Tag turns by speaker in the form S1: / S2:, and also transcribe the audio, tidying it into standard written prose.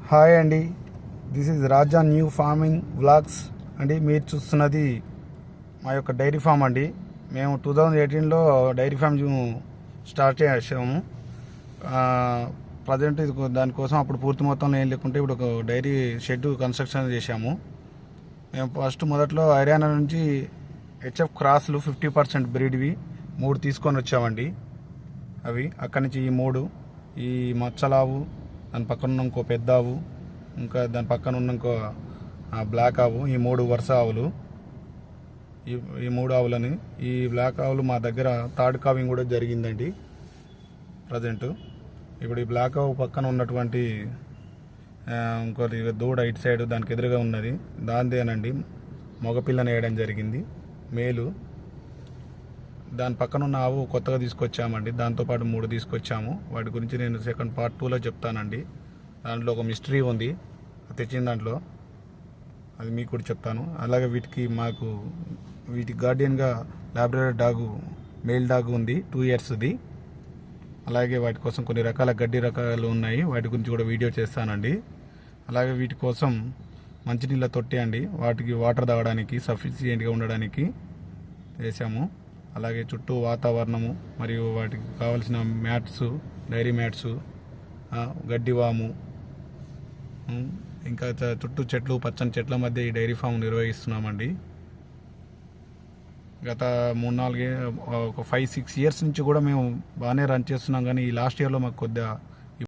S1: Hi అండి, this is Raja new farming vlogs అండి. మీరు చూస్తున్నది మా యొక్క డైరీ ఫామ్ అండి. మేము 2018లో డైరీ ఫామ్ స్టార్ట్ చేసాము. ప్రజెంట్ ఇది దానికోసం అప్పుడు పూర్తి మొత్తంలో ఏం లేకుంటే ఇప్పుడు ఒక డైరీ షెడ్ కన్స్ట్రక్షన్ చేశాము. మేము మొదట్లో హర్యానా నుంచి హెచ్ఎఫ్ క్రాస్లు 50% బ్రీడ్వి 3 తీసుకొని వచ్చామండి. అవి అక్కడి నుంచి ఈ మచ్చలావు, దాని పక్కన ఉన్న ఇంకో పెద్ద ఆవు, ఇంకా దాని పక్కన ఉన్న ఇంకో బ్లాక్ ఆవు, ఈ 3 వరుస ఆవులు. ఈ 3 ఆవులని, ఈ బ్లాక్ ఆవులు మా దగ్గర థర్డ్ కావింగ్ కూడా జరిగిందండి. ప్రజెంట్ ఇప్పుడు ఈ బ్లాక్ ఆవు పక్కన ఉన్నటువంటి ఇంకోటి దూడ ఇటు సైడ్ దానికి ఎదురుగా ఉన్నది, దానిదేనండి మగపిల్లని వేయడం జరిగింది, మేలు. దాని పక్కన ఉన్న ఆవు కొత్తగా తీసుకొచ్చామండి. దాంతోపాటు 3 తీసుకొచ్చాము. వాటి గురించి నేను సెకండ్ పార్ట్ 2లో చెప్తానండి. దాంట్లో ఒక మిస్టరీ ఉంది తెచ్చిన దాంట్లో, అది మీకు కూడా చెప్తాను. అలాగే వీటికి గార్డియన్గా లాబ్రడార్ డాగు, మేల్ డాగ్ ఉంది, 2 ఇయర్స్ది. అలాగే వాటి కోసం కొన్ని రకాల గడ్డి రకాలు ఉన్నాయి, వాటి గురించి కూడా వీడియో చేస్తానండి. అలాగే వీటి కోసం మంచినీళ్ళ తొట్టి అండి, వాటికి వాటర్ తాగడానికి సఫిషియెంట్గా ఉండడానికి వేసాము. అలాగే చుట్టూ వాతావరణము మరియు వాటికి కావాల్సిన మ్యాట్స్, డైరీ మ్యాట్స్, గడ్డి వాము, ఇంకా చుట్టూ చెట్లు, పచ్చని చెట్ల మధ్య ఈ డైరీ ఫామ్ నిర్వహిస్తున్నామండి. గత 3-4 ఒక 5-6 ఇయర్స్ నుంచి కూడా మేము బాగానే రన్ చేస్తున్నాం. కానీ ఈ లాస్ట్ ఇయర్లో మాకు కొద్దిగా